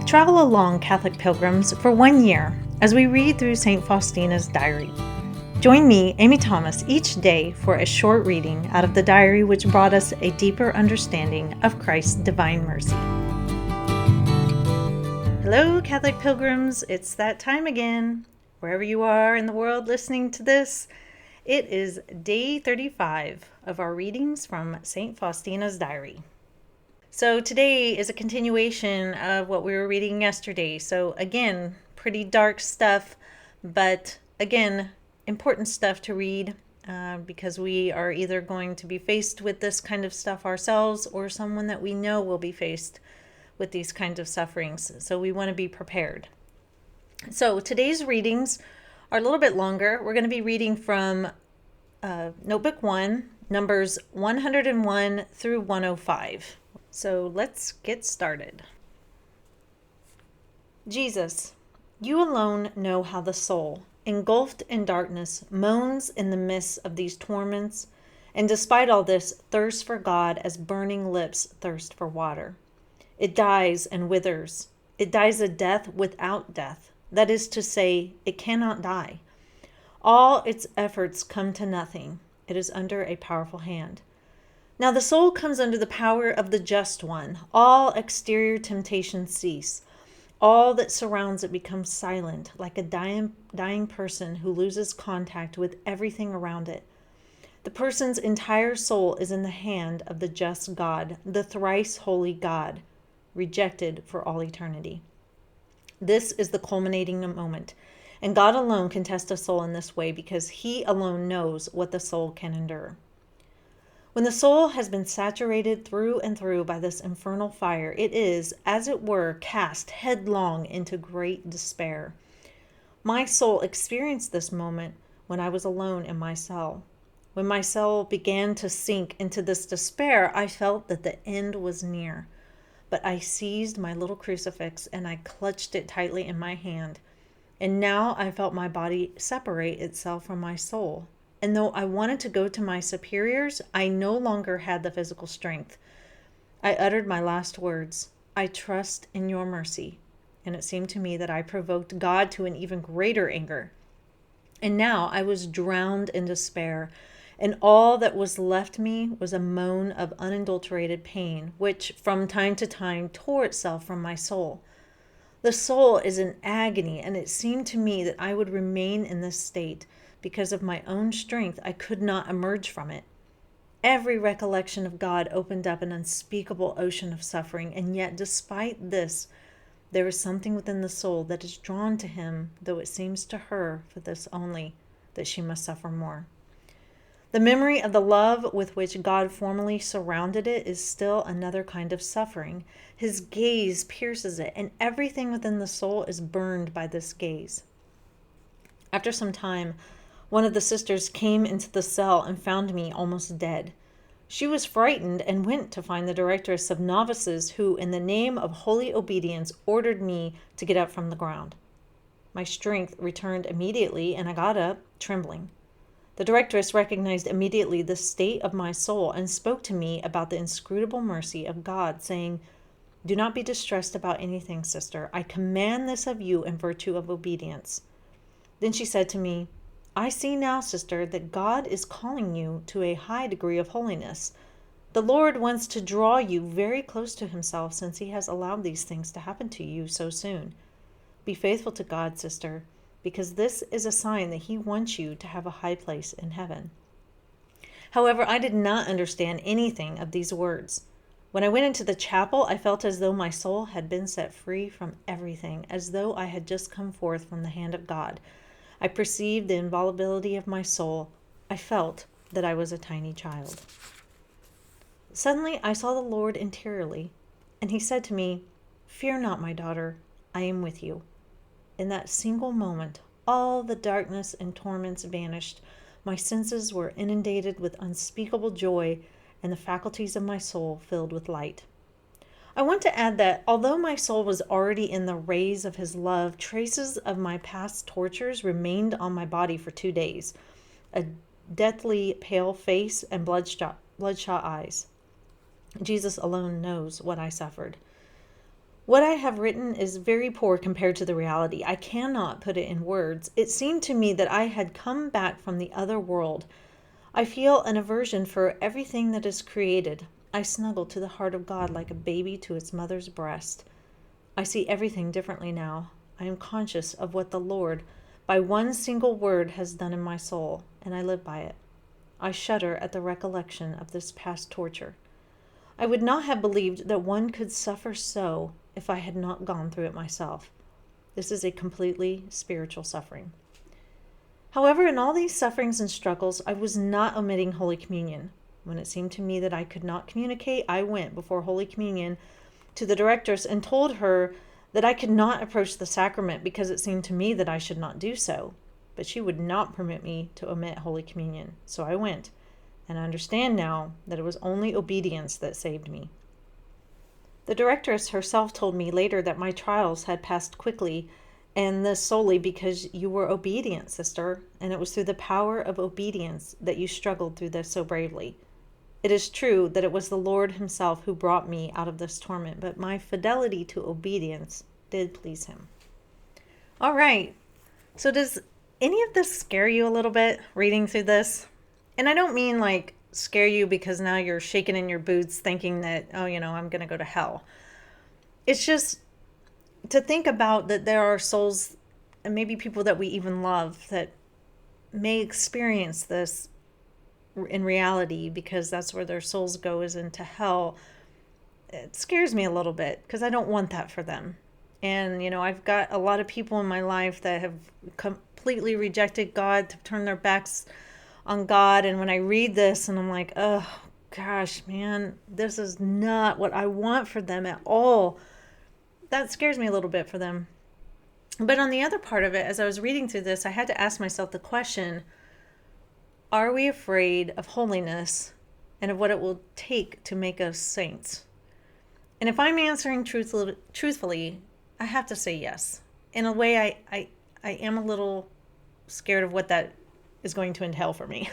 Travel along, Catholic pilgrims, for 1 year as we read through St. Faustina's diary. Join me, Amy Thomas, each day for a short reading out of the diary which brought us a deeper understanding of Christ's divine mercy. Hello, Catholic pilgrims. It's that time again. Wherever you are in the world listening to this, it is day 35 of our readings from St. Faustina's diary. So today is a continuation of what we were reading yesterday. So again, pretty dark stuff, but again, important stuff to read because we are either going to be faced with this kind of stuff ourselves or someone that we know will be faced with these kinds of sufferings. So we want to be prepared. So today's readings are a little bit longer. We're going to be reading from Notebook 1, numbers 101 through 105. So let's get started. Jesus, you alone know how the soul, engulfed in darkness, moans in the midst of these torments, and despite all this, thirsts for God as burning lips thirst for water. It dies and withers. It dies a death without death. That is to say, it cannot die. All its efforts come to nothing. It is under a powerful hand. Now the soul comes under the power of the Just One. All exterior temptations cease. All that surrounds it becomes silent, like a dying person who loses contact with everything around it. The person's entire soul is in the hand of the just God, the thrice holy God, rejected for all eternity. This is the culminating moment, and God alone can test a soul in this way because He alone knows what the soul can endure. When the soul has been saturated through and through by this infernal fire, it is, as it were, cast headlong into great despair. My soul experienced this moment when I was alone in my cell. When my soul began to sink into this despair, I felt that the end was near. But I seized my little crucifix and I clutched it tightly in my hand. And now I felt my body separate itself from my soul. And though I wanted to go to my superiors, I no longer had the physical strength. I uttered my last words, "I trust in your mercy." And it seemed to me that I provoked God to an even greater anger. And now I was drowned in despair, and all that was left me was a moan of unadulterated pain, which from time to time tore itself from my soul. The soul is in agony, and it seemed to me that I would remain in this state. Because of my own strength, I could not emerge from it. Every recollection of God opened up an unspeakable ocean of suffering, and yet despite this, there is something within the soul that is drawn to Him, though it seems to her, for this only, that she must suffer more. The memory of the love with which God formerly surrounded it is still another kind of suffering. His gaze pierces it, and everything within the soul is burned by this gaze. After some time, one of the sisters came into the cell and found me almost dead. She was frightened and went to find the directress of novices who, in the name of holy obedience, ordered me to get up from the ground. My strength returned immediately, and I got up, trembling. The directress recognized immediately the state of my soul and spoke to me about the inscrutable mercy of God, saying, "Do not be distressed about anything, sister. I command this of you in virtue of obedience." Then she said to me, "I see now, sister, that God is calling you to a high degree of holiness. The Lord wants to draw you very close to Himself since He has allowed these things to happen to you so soon. Be faithful to God, sister, because this is a sign that He wants you to have a high place in heaven." However, I did not understand anything of these words. When I went into the chapel, I felt as though my soul had been set free from everything, as though I had just come forth from the hand of God. I perceived the inviolability of my soul. I felt that I was a tiny child. Suddenly I saw the Lord interiorly, and He said to me, "Fear not, my daughter, I am with you." In that single moment, all the darkness and torments vanished. My senses were inundated with unspeakable joy, and the faculties of my soul filled with light. I want to add that although my soul was already in the rays of His love, traces of my past tortures remained on my body for 2 days. A deathly pale face and bloodshot eyes. Jesus alone knows what I suffered. What I have written is very poor compared to the reality. I cannot put it in words. It seemed to me that I had come back from the other world. I feel an aversion for everything that is created. I snuggle to the heart of God like a baby to its mother's breast. I see everything differently now. I am conscious of what the Lord, by one single word, has done in my soul, and I live by it. I shudder at the recollection of this past torture. I would not have believed that one could suffer so if I had not gone through it myself. This is a completely spiritual suffering. However, in all these sufferings and struggles, I was not omitting Holy Communion. When it seemed to me that I could not communicate, I went before Holy Communion to the directress and told her that I could not approach the sacrament because it seemed to me that I should not do so. But she would not permit me to omit Holy Communion. So I went, and I understand now that it was only obedience that saved me. The directress herself told me later that my trials had passed quickly, and this solely because you were obedient, sister, and it was through the power of obedience that you struggled through this so bravely. It is true that it was the Lord himself who brought me out of this torment, but my fidelity to obedience did please him. All right, so does any of this scare you a little bit, reading through this? And I don't mean like scare you because now you're shaking in your boots thinking that, oh, I'm going to go to hell. It's just to think about that there are souls and maybe people that we even love that may experience this in reality because that's where their souls go, is into hell. It scares me a little bit because I don't want that for them. And, I've got a lot of people in my life that have completely rejected God, to turn their backs on God. And when I read this and I'm like, oh gosh, man, this is not what I want for them at all. That scares me a little bit for them. But on the other part of it, as I was reading through this, I had to ask myself the question, are we afraid of holiness and of what it will take to make us saints? And if I'm answering truthfully, I have to say yes. In a way, I am a little scared of what that is going to entail for me.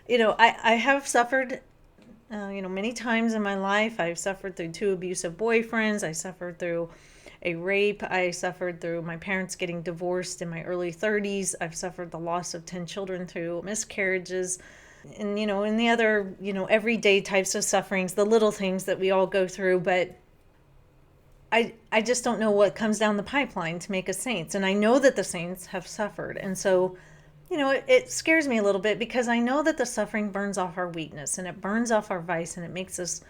I have suffered, many times in my life. I've suffered through 2 abusive boyfriends. I suffered through a rape. I suffered through my parents getting divorced in my early 30s. I've suffered the loss of 10 children through miscarriages. And, in the other, everyday types of sufferings, the little things that we all go through. But I just don't know what comes down the pipeline to make us saints. And I know that the saints have suffered. And so, it scares me a little bit because I know that the suffering burns off our weakness and it burns off our vice and it makes us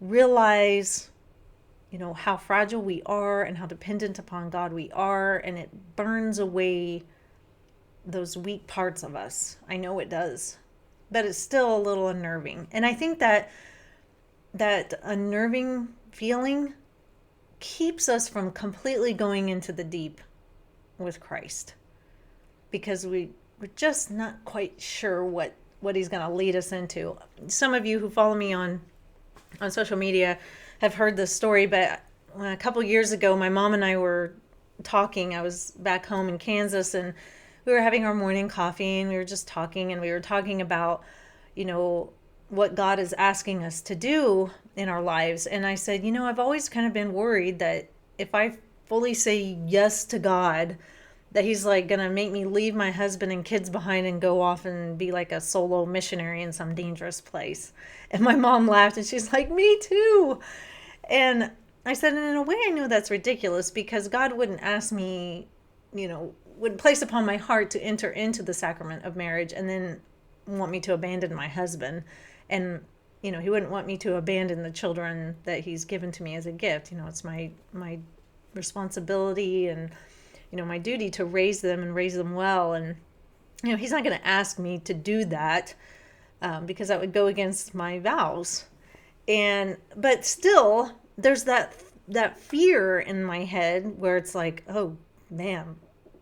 realize, how fragile we are and how dependent upon God we are. And it burns away those weak parts of us. I know it does, but it's still a little unnerving. And I think that unnerving feeling keeps us from completely going into the deep with Christ, because we're just not quite sure what he's going to lead us into. Some of you who follow me on social media have heard this story, but a couple years ago, my mom and I were talking. I was back home in Kansas, and we were having our morning coffee, and we were just talking, and we were talking about, what God is asking us to do in our lives. And I said, I've always kind of been worried that if I fully say yes to God, that he's like going to make me leave my husband and kids behind and go off and be like a solo missionary in some dangerous place. And my mom laughed and she's like, me too. And I said, and in a way, I know that's ridiculous because God wouldn't ask me, would place upon my heart to enter into the sacrament of marriage and then want me to abandon my husband. And, he wouldn't want me to abandon the children that he's given to me as a gift. It's my responsibility and, my duty to raise them and raise them well. And, he's not going to ask me to do that because that would go against my vows. But still, there's that fear in my head where it's like, oh, man,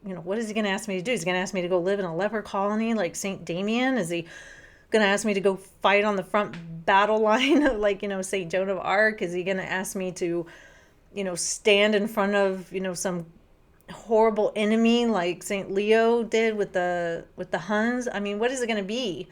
what is he going to ask me to do? Is he going to ask me to go live in a leper colony like St. Damien? Is he going to ask me to go fight on the front battle line like, St. Joan of Arc? Is he going to ask me to, stand in front of, some horrible enemy like St. Leo did with the Huns? I mean, what is it going to be?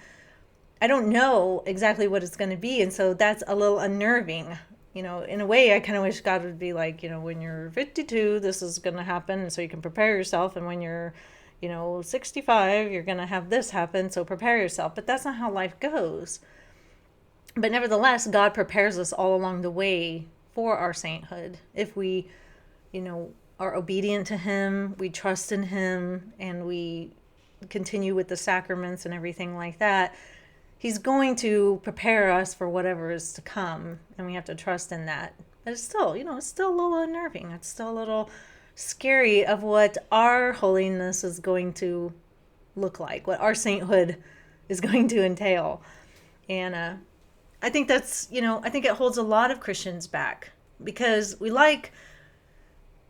I don't know exactly what it's going to be. And so that's a little unnerving. in a way, I kind of wish God would be like, when you're 52, this is going to happen, and so you can prepare yourself. And when you're, 65, you're going to have this happen, so prepare yourself. But that's not how life goes. But nevertheless, God prepares us all along the way for our sainthood. If we, are obedient to Him, we trust in Him, and we continue with the sacraments and everything like that, He's going to prepare us for whatever is to come, and we have to trust in that. But it's still, it's still a little unnerving. It's still a little scary of what our holiness is going to look like, what our sainthood is going to entail. And I think that's, I think it holds a lot of Christians back, because we like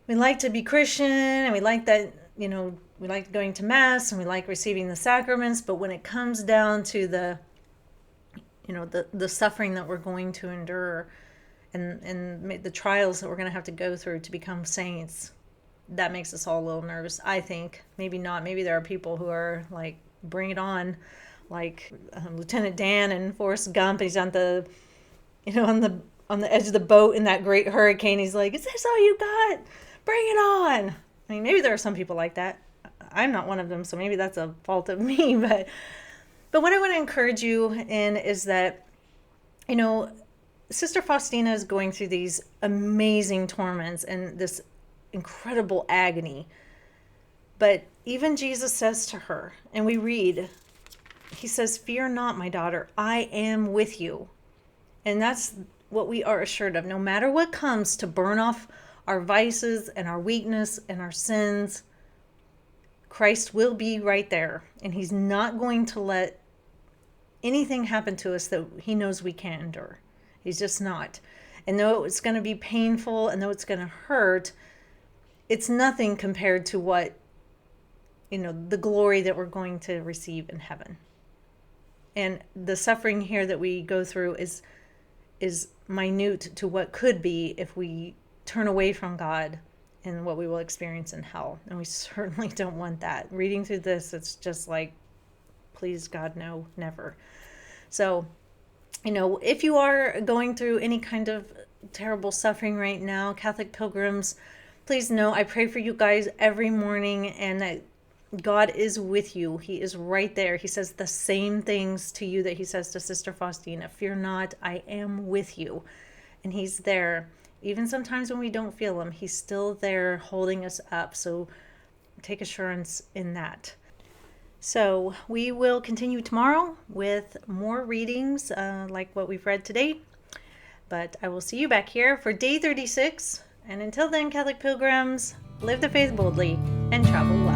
to be Christian, and we like that, we like going to Mass, and we like receiving the sacraments. But when it comes down to the suffering that we're going to endure, and the trials that we're going to have to go through to become saints, that makes us all a little nervous, I think. Maybe not. Maybe there are people who are like, bring it on, like Lieutenant Dan in Forrest Gump. He's on the, on the edge of the boat in that great hurricane. He's like, "Is this all you got? Bring it on." I mean, maybe there are some people like that. I'm not one of them, so maybe that's a fault of me. But what I want to encourage you in is that, Sister Faustina is going through these amazing torments and this incredible agony. But even Jesus says to her, and we read, He says, "Fear not, my daughter, I am with you." And that's what we are assured of. No matter what comes to burn off our vices and our weakness and our sins, Christ will be right there. And He's not going to let anything happen to us that He knows we can't endure. He's just not. And though it's going to be painful, and though it's going to hurt, it's nothing compared to what, the glory that we're going to receive in heaven. And the suffering here that we go through is minute to what could be if we turn away from God, and what we will experience in hell. And we certainly don't want that. Reading through this, it's just like, please God, no, never. So, if you are going through any kind of terrible suffering right now, Catholic pilgrims, please know I pray for you guys every morning, and that God is with you. He is right there. He says the same things to you that He says to Sister Faustina. "Fear not, I am with you." And He's there. Even sometimes when we don't feel Him, He's still there holding us up. So take assurance in that. So we will continue tomorrow with more readings like what we've read today. But I will see you back here for day 36. And until then, Catholic pilgrims, live the faith boldly and travel well.